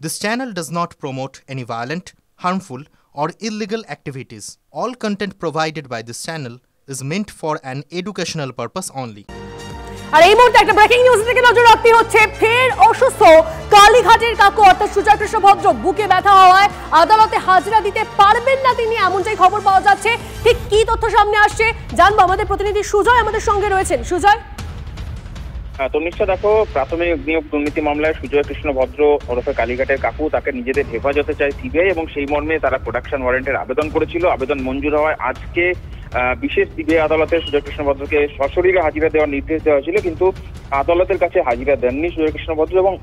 This channel does not promote any violent, harmful, or illegal activities. All content provided by this channel is meant for an educational purpose only. আর এই মুহূর্তে একটা breaking news থেকে নজর রাখতে হচ্ছে। ফের অসুস্থ কালীঘাটের কাকু অর্থাৎ সুজয় কৃষ্ণ ভদ্র বুকে ব্যথা হওয়ায় আদালতে হাজিরা দিতে পারবেন না তিনি, এমনটাই খবর পাওয়া যাচ্ছে। ঠিক কি তথ্য সামনে আসছে জানবো, আমাদের প্রতিনিধি সুজয় আমাদের সঙ্গে রয়েছেন। সুজয়, তনিষ্ঠা, দেখো, প্রাথমিক নিয়োগ দুর্নীতি মামলায় সুজয় কৃষ্ণ ভদ্র ওরফে কালীঘাটের কাকু তাকে নিজেদের হেফাজতে চায় সিবিআই এবং সেই মর্মে তারা প্রোডাকশন ওয়ারেন্টের আবেদন করেছিল। আবেদন মঞ্জুর হওয়ায় আজকে বিশেষ সিবিআই আদালতে সুজয় কৃষ্ণ ভদ্রকে সশরীরে হাজিরা দেওয়ার নির্দেশ দেওয়া হয়েছিল, কিন্তু আদালতের কাছে হাজিরা দেননি সুজয় কৃষ্ণ ভদ্র এবং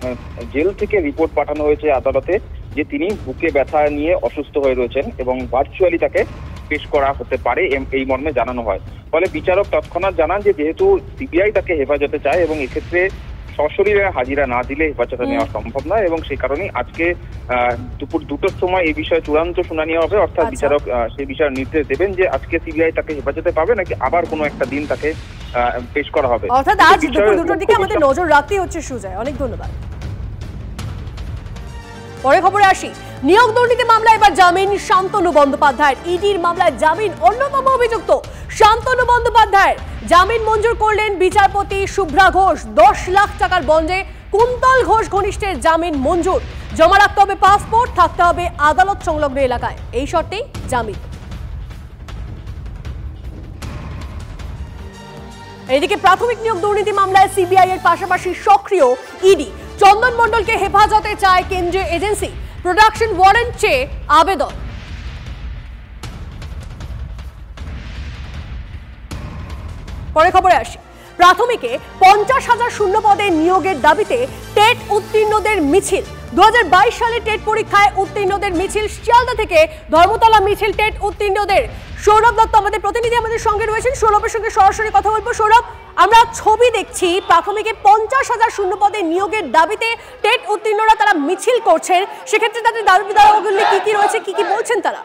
জেল থেকে রিপোর্ট পাঠানো হয়েছে আদালতে যে তিনি বুকে ব্যথা নিয়ে অসুস্থ হয়ে রয়েছেন এবং ভার্চুয়ালি তাকে পেশ করা হতে পারে এই মর্মে জানানো হয়। ফলে বিচারক তৎক্ষণাৎ জানান যে যেহেতু সিবিআই তাকে হেফাজতে চায় এবং এক্ষেত্রে সশরীরে হাজিরা না দিলে হেফাজতে নেওয়া সম্ভব নয় এবং সেই কারণেই আজকে দুপুর 2টার সময় এই বিষয়ে চূড়ান্ত শুনানি হবে, অর্থাৎ বিচারক সেই বিষয়ে নির্দেশ দেবেন যে আজকে সিবিআই তাকে হেফাজতে পাবে নাকি আবার কোনো একটা দিন তাকে পেশ করা হবে। অর্থাৎ আজ দুপুর 2টার দিকে আমাদের নজর রাখতে হচ্ছে। সুজয়, অনেক ধন্যবাদ। পরে খবরে আসি। নিয়োগ দুর্নীতি মামলায় এবার জামিন শান্তনু বন্দ্যোপাধ্যায়ের। ইডির মামলায় জামিন অন্যতম অভিযুক্ত শান্তনু বন্দ্যোপাধ্যায়ের। জামিন মঞ্জুর করলেন বিচারপতি শুভ্রা ঘোষ। 10 লাখ টাকার বন্ডে কুন্তল ঘোষ ঘনিষ্ঠের জামিন মঞ্জুর। জমা রাখতে হবে পাসপোর্ট, থাকতে হবে আদালত সংলগ্ন এলাকায়, এই শর্তেই জামিন। এদিকে প্রাথমিক নিয়োগ দুর্নীতি মামলায় সিবিআই এর পাশাপাশি সক্রিয় ইডি। চন্দন মণ্ডলকে হেফাজতে চায় কেন্দ্রীয় এজেন্সি। প্রোডাকশন ওয়ারেন্ট চেয়ে আবেদন। পরে খবরে আসি। প্রাথমিকে 50,000 শূন্য পদে নিয়োগের দাবিতে টেট উত্তীর্ণদের মিছিল। 2022 সালে টেট পরীক্ষায় উত্তীর্ণদের মিছিল। শিয়ালদা থেকে ধর্মতলা মিছিল টেট উত্তীর্ণদের। সৌরভ দত্ত আমাদের প্রতিনিধি আমাদের সঙ্গে রয়েছেন, সৌরভের সঙ্গে সরাসরি কথা বলবো। সৌরভ, আমরা ছবি দেখছি প্রাথমিকে 50,000 শূন্য পদে নিয়োগের দাবিতে টেট উত্তীর্ণরা তারা মিছিল করছেন। সেক্ষেত্রে তাদের দাবি দাওয়াগুলি কি কি রয়েছে, কি কি বলছেন তারা?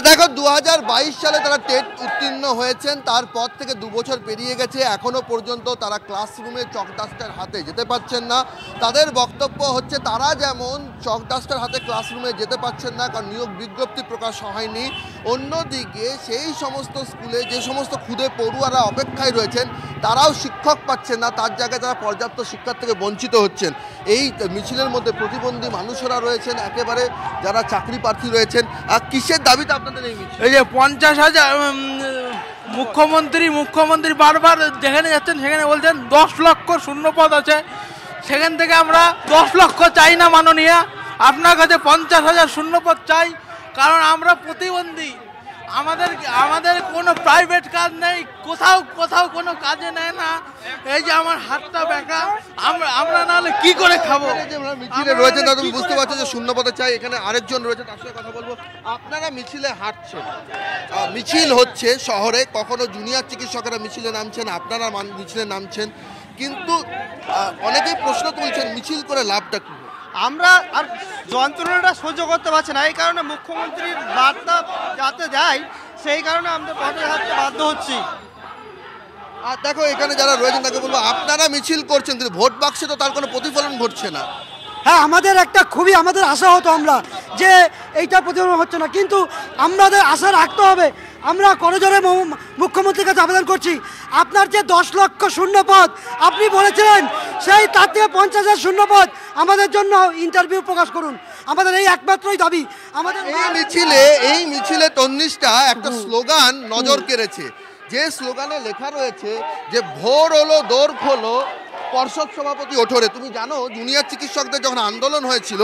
দেখো, 2022 সালে তারা টেট উত্তীর্ণ হয়েছেন, তারপর থেকে 2 বছর পেরিয়ে গেছে, এখনো পর্যন্ত তারা ক্লাসরুমে চক ডাস্টার হাতে যেতে পারছেন না। তাদের বক্তব্য হচ্ছে তারা যেমন চক ডাস্টার হাতে ক্লাসরুমে যেতে পারছেন না কারণ নিয়োগ বিজ্ঞপ্তি প্রকাশ হয়নি, অন্যদিকে সেই সমস্ত স্কুলে যে সমস্ত ক্ষুদে পড়ুয়ারা অপেক্ষায় রয়েছেন তারাও শিক্ষক পাচ্ছেন না, তার জায়গায় তারা পর্যাপ্ত শিক্ষার থেকে বঞ্চিত হচ্ছেন। এই মিছিলের মধ্যে প্রতিবন্ধী মানুষেরা রয়েছেন, একেবারে যারা চাকরি প্রার্থী রয়েছেন। আর কিসের দাবিতে আপনাদের এই মিছিল? এই যে 50,000 মুখ্যমন্ত্রী বারবার যেখানে যাচ্ছেন সেখানে বলছেন 10 লক্ষ শূন্য পদ আছে, সেখান থেকে আমরা 10 লক্ষ চাই না মাননীয়, আপনার কাছে 50,000 শূন্য পদ চাই, কারণ আমরা প্রতিবন্ধী, আমাদের কোনো প্রাইভেট কাজ নেই, কোথাও কোনো কাজে নেয় না। এই যে আমার হাতটা ব্যাকা, আমরা নাহলে কি করে খাবো? মিছিলে রয়েছে না, তুমি বুঝতে পারছো যে শূন্য পদে চাই। এখানে আরেকজন রয়েছে, তার সাথে কথা বলবো। আপনারা মিছিলে হাঁটছেন, মিছিল হচ্ছে শহরে, কখনো জুনিয়র চিকিৎসকেরা মিছিলে নামছেন, আপনারা মিছিলে নামছেন, কিন্তু অনেকেই প্রশ্ন তুলছেন মিছিল করে লাভটা কি? আমরা আর যন্ত্রণাটা সহ্য করতে পারছি না, এই কারণে মুখ্যমন্ত্রীর বার্তা যাতে দেয় সেই কারণে আমরা পথে হাঁটতে বাধ্য হচ্ছি। আর দেখো, এখানে যারা রয়েছেন তাকে বলবো আপনারা মিছিল করছেন কিন্তু ভোট বাক্সে তো তার কোনো প্রতিফলন ঘটছে না। হ্যাঁ, আমাদের আমাদের আশা হতো আমরা যে এইটা প্রতিফলন হচ্ছে না, কিন্তু আমাদের আশা রাখতে হবে। আমরা করজোরে মুখ্যমন্ত্রীর কাছে আবেদন করছি, আপনার যে 10 লক্ষ শূন্য পদ আপনি বলেছিলেন সেই তার থেকে 50,000 শূন্য পদ আমাদের জন্য ইন্টারভিউ প্রকাশ করুন, আমাদের এই একমাত্রই দাবি। আমাদের এই মিছিলে তন্নিষ্ঠা একটা স্লোগান নজর কেড়েছে, যে স্লোগানে লেখা রয়েছে যে ভোর হলো দোর খোলো পর্ষদ সভাপতি ওঠরে। তুমি জানো জুনিয়র চিকিৎসকদের যখন আন্দোলন হয়েছিল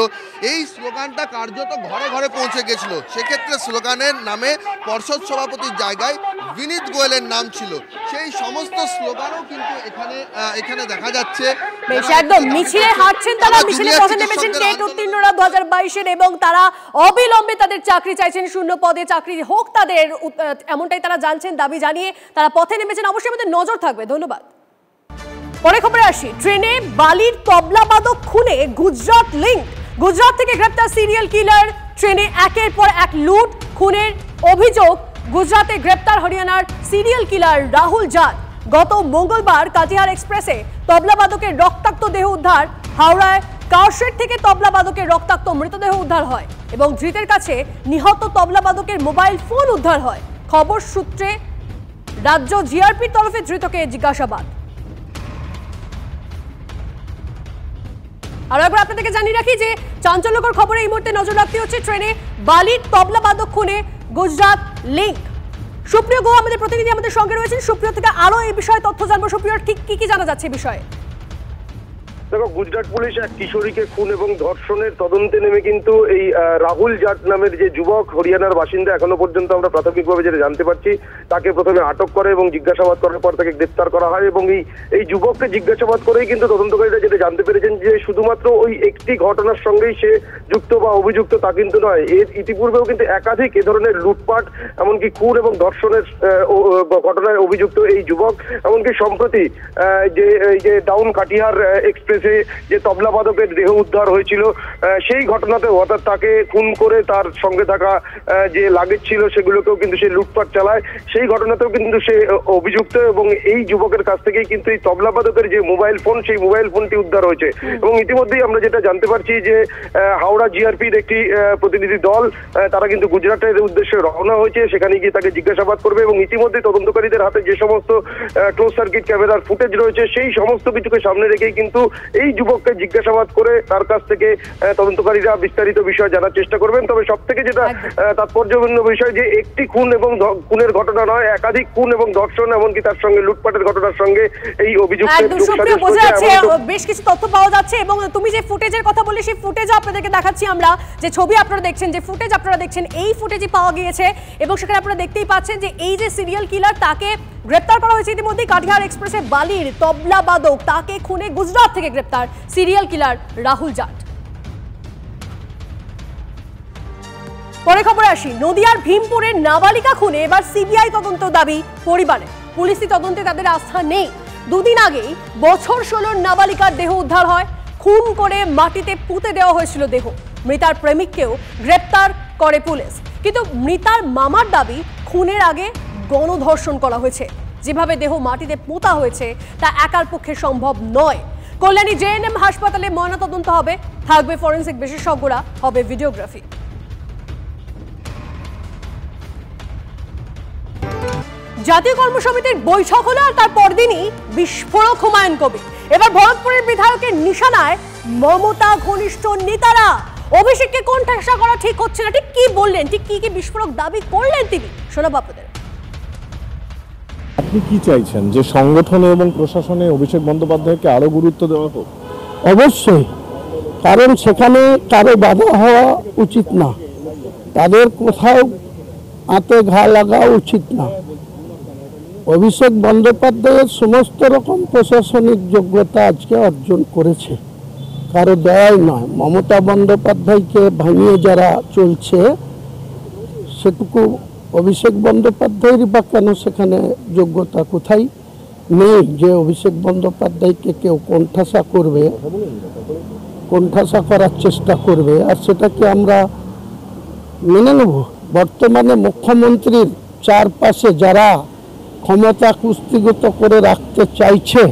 এই স্লোগানটা কার্যত ঘরে ঘরে পৌঁছে গেছিল, সেক্ষেত্রে স্লোগানের নামে পর্ষদ সভাপতির জায়গায় বিনীত গোয়েলের নাম ছিল। সেই সমস্ত স্লোগানও কিন্তু এখানে দেখা যাচ্ছে। একদম মিছিলে হাঁটছেন তারা, মিছিলে পথে নেমেছেন টেট উত্তীর্ণরা 2022-এর এবং তারা অবিলম্বে তাদের চাকরি চাইছেন, শূন্য পদে চাকরি হোক তাদের, এমনটাই তারা জানছেন। দাবি জানিয়ে তারা পথে নেমেছেন। অবশ্যই আমাদের নজর থাকবে। ধন্যবাদ। পরে খবরে আসি। ট্রেনে বালির তবলাবাদক খুনে গুজরাট লিঙ্ক। গুজরাট থেকে গ্রেপ্তার সিরিয়াল কিলার। ট্রেনে একের পর এক লুট খুনের অভিযোগ। গুজরাতে গ্রেপ্তার হরিয়ানার সিরিয়াল কিলার রাহুল জাট। গত মঙ্গলবার কাটিহার এক্সপ্রেসে তবলাবাদকের রক্তাক্ত দেহ উদ্ধার। হাওড়ায় কারশেড থেকে তবলাবাদকের রক্তাক্ত মৃতদেহ উদ্ধার হয় এবং ধৃতের কাছে নিহত তবলাবাদকের মোবাইল ফোন উদ্ধার হয়। খবর সূত্রে রাজ্য জিআরপির তরফে ধৃতকে জিজ্ঞাসাবাদ। আর একবার আপনাদেরকে জানিয়ে রাখি যে চাঞ্চল্যকর খবরে এই মুহূর্তে নজর রাখতে হচ্ছে ট্রেনে বালির তবলাবাদক খুনে গুজরাট লিঙ্ক। সুপ্রিয় গো আমাদের প্রতিনিধি আমাদের সঙ্গে রয়েছেন। সুপ্রিয় থেকে আরো এই বিষয়ে তথ্য জানবো। সুপ্রিয় ঠিক কি জানা যাচ্ছে এই বিষয়ে? দেখো, গুজরাট পুলিশ এক কিশোরীকে খুন এবং ধর্ষণের তদন্তে নেমে কিন্তু এই রাহুল জাট নামের যে যুবক, হরিয়ানার বাসিন্দা, এখনো পর্যন্ত আমরা প্রাথমিকভাবে যেটা জানতে পারছি, তাকে প্রথমে আটক করে এবং জিজ্ঞাসাবাদ করার পর তাকে গ্রেপ্তার করা হয়। এবং এই যুবককে জিজ্ঞাসাবাদ করেই কিন্তু তদন্তকারীরা যেটা জানতে পেরেছেন যে শুধুমাত্র ওই একটি ঘটনার সঙ্গেই সে যুক্ত বা অভিযুক্ত তা কিন্তু নয়। এর ইতিপূর্বেও কিন্তু একাধিক এ ধরনের লুটপাট, এমনকি খুন এবং ধর্ষণের ঘটনায় অভিযুক্ত এই যুবক। এমনকি সম্প্রতি যে ডাউন কাটিহার এক্সপ্রেস যে তবলাবাদকের দেহ উদ্ধার হয়েছিল সেই ঘটনাতেও, অর্থাৎ তাকে খুন করে তার সঙ্গে থাকা যে লাগেজ ছিল সেগুলোকেও কিন্তু সে লুটপাট চালায়, সেই ঘটনাতেও কিন্তু সে অভিযুক্ত। এবং এই যুবকের কাছ থেকেই কিন্তু এই তবলাবাদকের যে মোবাইল ফোন, সেই মোবাইল ফোনটি উদ্ধার হয়েছে। এবং ইতিমধ্যেই আমরা যেটা জানতে পারছি যে হাওড়া জিআরপির একটি প্রতিনিধি দল তারা কিন্তু গুজরাটের উদ্দেশ্যে রওনা হয়েছে, সেখানে গিয়ে তাকে জিজ্ঞাসাবাদ করবে। এবং ইতিমধ্যেই তদন্তকারীদের হাতে যে সমস্ত ক্লোজ সার্কিট ক্যামেরার ফুটেজ রয়েছে সেই সমস্ত কিছুকে সামনে রেখেই কিন্তু এই যুবককে জিজ্ঞাসাবাদ করে তার কাছ থেকে তদন্তকারীরা বিস্তারিত বিষয় জানার চেষ্টা করবেন। তবে সব থেকে যেটা তাৎপর্যপূর্ণ বিষয় যে একটি খুন এবং খুনের ঘটনা নয়, একাধিক খুন এবং ধর্ষণ, এমনকি তার সঙ্গে লুটপাটের ঘটনার সঙ্গে এই অভিযুক্তের বেশ কিছু তথ্য পাওয়া যাচ্ছে। এবং তুমি যে ফুটেজের কথা বললে সেই ফুটেজ আপনাদেরকে দেখাচ্ছি আমরা, যে ছবি আপনারা দেখছেন, যে ফুটেজ আপনারা দেখছেন, এই ফুটেজই পাওয়া গিয়েছে। এবং সেখানে আপনারা দেখতেই পাচ্ছেন যে এই যে সিরিয়াল কিলার, তাকে গ্রেপ্তার করা হয়েছে ইতিমধ্যেই। কাটিহার এক্সপ্রেসে বালির তবলাবাদক, তাকে খুনে গুজরাট থেকে গ্রেপ্তার সিরিয়াল কিলার রাহুল জাট। পরে খবর আসি, নদিয়ার ভীমপুরের নাবালিকা খুনে এবার সিবিআই তদন্ত দাবি পরিবারের। পুলিশি তদন্তে তাদের আস্থা নেই। দুদিন আগেই বছর 16 নাবালিকার দেহ উদ্ধার হয়। খুন করে মাটিতে পুঁতে দেওয়া হয়েছিল দেহ। মৃতার প্রেমিককেও গ্রেপ্তার করে পুলিশ। কিন্তু মৃতার মামার দাবি খুনের আগে গণধর্ষণ করা হয়েছে। যেভাবে দেহ মাটিতে পোঁতা হয়েছে তা একার পক্ষে সম্ভব নয়। কল্যাণী জেএনএম হাসপাতালে ময়নাতদন্ত হবে, থাকবে ফরেনসিক বিশেষজ্ঞরা, হবে ভিডিওগ্রাফি। জাতীয় কর্মসমিতির বৈঠক হলো আর তার পরদিনই বিস্ফোরক হুমায়ুন কবির। এবার ভরতপুরের বিধায়কের নিশানায় মমতা ঘনিষ্ঠ নেতারা। অভিষেককে কোণঠাসা করা ঠিক হচ্ছে না, ঠিক কি বললেন, ঠিক কি বিস্ফোরক দাবি করলেন তিনি, শোনাবো আপনাদের। আপনি কি চাইছেন যে সংগঠনে এবং প্রশাসনে অভিষেক বন্দ্যোপাধ্যায়কে আরো গুরুত্ব দেওয়া হোক? অবশ্যই, কারণ সেখানে কারো বাধা হওয়া উচিত না, তাদের কোথাও হাতে ঘা লাগা উচিত না। অভিষেক বন্দ্যোপাধ্যায়ের সমস্ত রকম প্রশাসনিক যোগ্যতা আজকে অর্জন করেছে, কারো দয়াই নয়। মমতা বন্দ্যোপাধ্যায়কে ভাঙিয়ে যারা চলছে, সেটুকু অভিষেক বন্দ্যোপাধ্যায়েরই বা কেন সেখানে যোগ্যতা কোথায় নেই যে অভিষেক বন্দ্যোপাধ্যায়কে কেউ কোণঠাসা করবে, কোণঠাসা করার চেষ্টা করবে, আর সেটাকে আমরা মেনে নেব? বর্তমানে মুখ্যমন্ত্রীর চারপাশে যারা ক্ষমতা কুস্তিগত করে রাখতে চাইছে,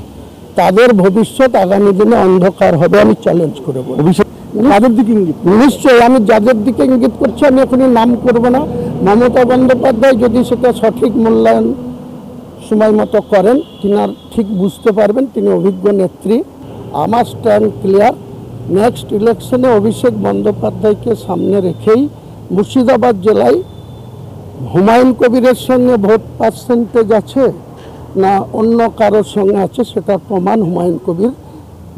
তাদের ভবিষ্যৎ আগামী দিনে অন্ধকার হবে, আমি চ্যালেঞ্জ করে বলবো। অভিষেক যাদের দিকে ইঙ্গিত, নিশ্চয়ই আমি যাদের দিকে ইঙ্গিত করছি আমি এখনই নাম করব না। মমতা বন্দ্যোপাধ্যায় যদি সেটা সঠিক মূল্যায়ন সময় মতো করেন, তিনার ঠিক বুঝতে পারবেন, তিনি অভিজ্ঞ নেত্রী। আমার স্ট্যান্ড ক্লিয়ার, নেক্সট ইলেকশনে অভিষেক বন্দ্যোপাধ্যায়কে সামনে রেখেই মুর্শিদাবাদ জেলায় হুমায়ুন কবিরের সঙ্গে ভোট পার্সেন্টেজ আছে না অন্য কারোর সঙ্গে আছে, সেটার প্রমাণ হুমায়ুন কবির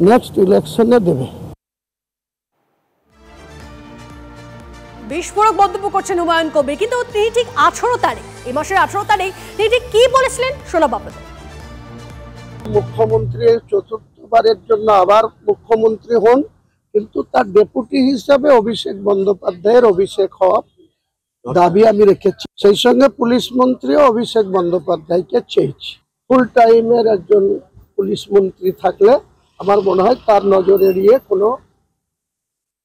নেক্সট ইলেকশনে দেবে। বিস্ফোরক মন্তব্য করছেন হুমায়ুন কবির, কিন্তু তিনি ঠিক 18 তারিখ, এই মাসের 18 তারিখ তিনি ঠিক কি বলেছিলেন শোনাবো আপনাদের। মুখ্যমন্ত্রী চতুর্থবারের জন্য আবার মুখ্যমন্ত্রী হন, কিন্তু তার ডেপুটি হিসাবে অভিষেক বন্দ্যোপাধ্যায়ের অভিষেক হওয়া দাবি আমি রেখেছি। সেই সঙ্গে পুলিশ মন্ত্রীও অভিষেক বন্দ্যোপাধ্যায়কে চেয়েছি। ফুল টাইমের একজন পুলিশ মন্ত্রী থাকলে আমার মনে হয় তার নজর এড়িয়ে কোনো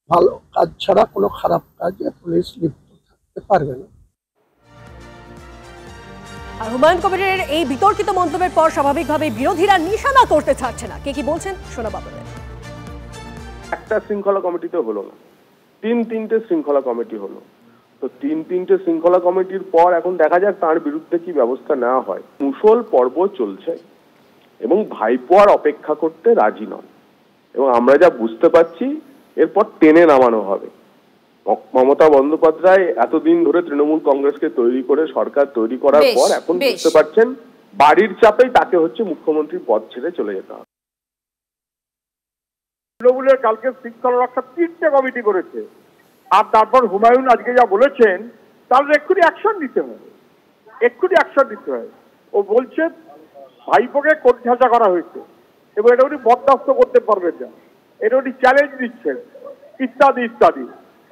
ভালো কাজ ছাড়া কোনো খারাপ কাজে পুলিশ লিপ্ত থাকতে পারবে না। আর হুমায়ুন কবিরের এই বিতর্কিত মন্তব্যের পর স্বাভাবিকভাবে বিরোধীরা নিশানা করতে ছাড়ছে না। কে কি বলছেন শোনা বাবুদের। একটা শৃঙ্খলা কমিটিতে হলো না, তিনটে শৃঙ্খলা কমিটি হলো। তো তিনটে শৃঙ্খলা কমিটির পর এখন দেখা যাক তার বিরুদ্ধে কি ব্যবস্থা নেওয়া হয়। মুষল পর্ব চলছে এবং ভাইপো আর অপেক্ষা করতে রাজি নন, এবং আমরা যা বুঝতে পারছি এরপর টেনে নামানো হবে। মমতা বন্দ্যোপাধ্যায় এতদিন ধরে তৃণমূল কংগ্রেসকে তৈরি করে সরকার তৈরি করার পর এখন বুঝতে পারছেন বাড়ির চাপেই তাকে হচ্ছে মুখ্যমন্ত্রীর পদ ছেড়ে চলে যেতে হবে। তৃণমূলের কালকে শৃঙ্খলা রক্ষা 3টে কমিটি করেছে, আর তারপর হুমায়ুন আজকে যা বলেছেন তাহলে এক্ষুনি অ্যাকশন নিতে হয়। ও বলছে ভাইপোকে কোণঠাসা করা হয়েছে এবং এটা উনি বরদাস্ত করতে পারবেন না, এটা উনি চ্যালেঞ্জ দিচ্ছেন ইত্যাদি ইত্যাদি।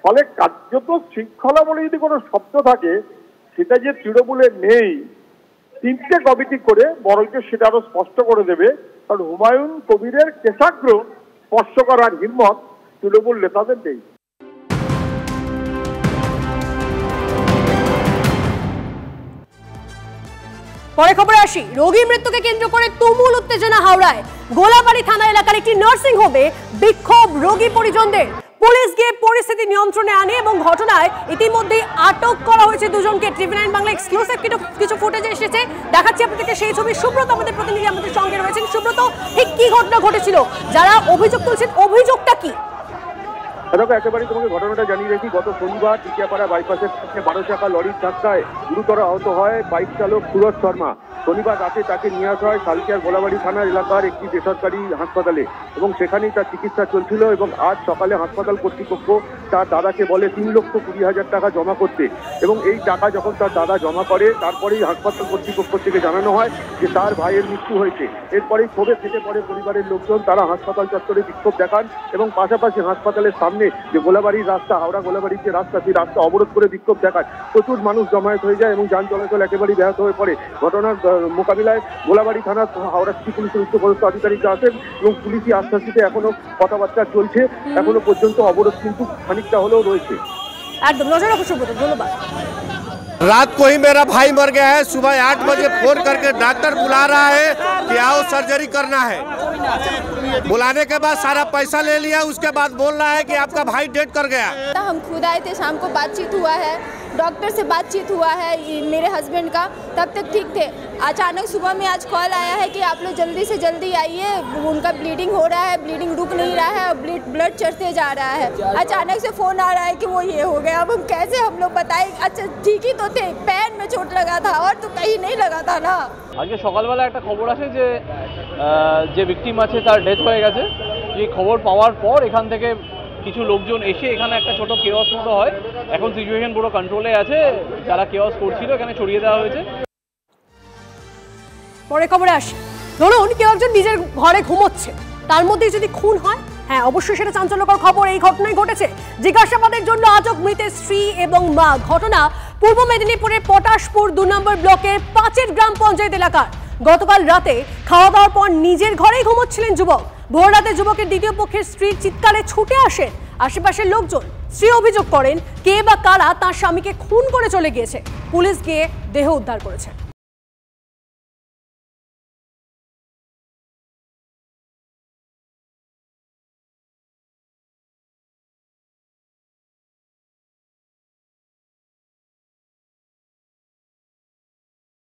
ফলে কার্যত শৃঙ্খলা বলে যদি কোনো শব্দ থাকে সেটা যে তৃণমূলে নেই, 3টে কমিটি করে বরঞ্চ সেটা আরো স্পষ্ট করে দেবে। কারণ হুমায়ুন কবিরের কেশাগ্র স্পর্শ করার হিম্মত তৃণমূল নেতাদের নেই। পরে খবরে আসি, রোগী মৃত্যুকে কেন্দ্র করে তুমুল উত্তেজনা হাওড়ায়। গোলাবাড়ি থানা এলাকার একটি নার্সিং হোমে বিক্ষোভ রোগী পরিজনদের। পুলিশ গিয়ে পরিস্থিতি নিয়ন্ত্রণে আনে এবং ঘটনায় ইতিমধ্যেই আটক করা হয়েছে দুজনকে। TV9 বাংলা এক্সক্লুসিভ কিছু ফুটেজ এসেছে, দেখাচ্ছি আপনাদেরকে সেই ছবি। সুব্রত আমাদের প্রতিনিধি আমাদের সঙ্গে রয়েছেন। সুব্রত, ঠিক কি ঘটনা ঘটেছিল? যারা অভিযোগ তুলছেন অভিযোগটা কি? দেখো, একেবারে তোমাকে ঘটনাটা জানিয়ে রাখি। গত শনিবার টিকিয়াপাড়া বাইপাসের কাছে 12 চাকা লরির ধাক্কায় গুরুতর আহত হয় বাইক চালক সুরজ শর্মা। শনিবার রাতে তাকে নিয়ে আসা হয় সালকিয়ার গোলাবাড়ি থানা এলাকার একটি বেসরকারি হাসপাতালে এবং সেখানেই তার চিকিৎসা চলছিল। এবং আজ সকালে হাসপাতাল কর্তৃপক্ষ তার দাদাকে বলে 3,20,000 টাকা জমা করতে, এবং এই টাকা যখন তার দাদা জমা করে তারপরেই হাসপাতাল কর্তৃপক্ষ থেকে জানানো হয় যে তার ভাইয়ের মৃত্যু হয়েছে। এরপরেই ক্ষোভে ফেটে পড়ে পরিবারের লোকজন। তারা হাসপাতাল চত্বরে বিক্ষোভ দেখান এবং পাশাপাশি হাসপাতালের সামনে যে গোলাবাড়ির রাস্তা, হাওড়া গোলাবাড়ির যে রাস্তা, সেই রাস্তা অবরোধ করে বিক্ষোভ দেখান। প্রচুর মানুষ জমায়েত হয়ে যায় এবং যান চলাচল একেবারেই ব্যাহত হয়ে পড়ে। ঘটনার মোকাবিলায় গোলাবাড়ি থানা হাওড়া সিটি পুলিশের উচ্চপদস্থ আধিকারিকরা আছেন এবং পুলিশি আশ্বাসিতে এখনো কথাবার্তা চলছে। এখনো পর্যন্ত অবরোধ কিন্তু খানিকটা হলেও রয়েছে। একদম নজর রাখো সুব্রত, ধন্যবাদ। रात को ही मेरा भाई मर गया है। सुबह 8 बजे फोन करके डॉक्टर बुला रहा है कि आओ सर्जरी करना है। बुलाने के बाद सारा पैसा ले लिया, उसके बाद बोल रहा है कि आपका भाई डेथ कर गया। हम खुद आए थे, शाम को बातचीत हुआ है, डॉक्टर से बातचीत हुआ है मेरे हस्बैंड का, तब तक ठीक थे। अचानक सुबह में आज कॉल आया है कि आप लोग जल्दी से जल्दी आइए, उनका ब्लीडिंग हो रहा है, ब्लीडिंग रुक नहीं रहा है और ब्लड चढ़ते जा रहा है। अचानक से फ़ोन आ रहा है कि वो ये हो गया। अब हम कैसे हम लोग बताएं? अच्छा ठीक ही तो थे, पैर में चोट लगा था और तो कहीं नहीं लगा था ना। আজকে সকালবেলা একটা খবর আসে যে ভিকটিম আছে তার ডেথ হয়ে গেছে। এই খবর পাওয়ার পর এখান থেকে কিছু লোকজন এসে এখানে একটা ছোট কেওয়াস মতো হয়। এখন সিচুয়েশন পুরো কন্ট্রোলে আছে, যারা কেওয়াস করছিল এখানে ছড়িয়ে দেওয়া হয়েছে। পরে খবরে আসে, ধরুন কেউ একজন নিজের ঘরে ঘুমোচ্ছে, তার মধ্যে যদি খুন হয়, হ্যাঁ অবশ্যই সেটা চাঞ্চল্যকর খবর। এই ঘটনাই ঘটেছে। জিজ্ঞাসাবাদের জন্য আটক মৃতের স্ত্রী এবং মা। ঘটনা পূর্ব মেদিনীপুরের পটাশপুর 2 নম্বর ব্লকের 5 গ্রাম পঞ্চায়েত এলাকার। গতকাল রাতে খাওয়া দাওয়ার পর নিজের ঘরেই ঘুমোচ্ছিলেন যুবক। ভোর রাতে যুবকের দ্বিতীয় পক্ষের স্ত্রীর চিৎকারে ছুটে আসেন আশেপাশের লোকজন। স্ত্রী অভিযোগ করেন কে বা কারা তার স্বামীকে খুন করে চলে গিয়েছে। পুলিশ গিয়ে দেহ উদ্ধার করেছে।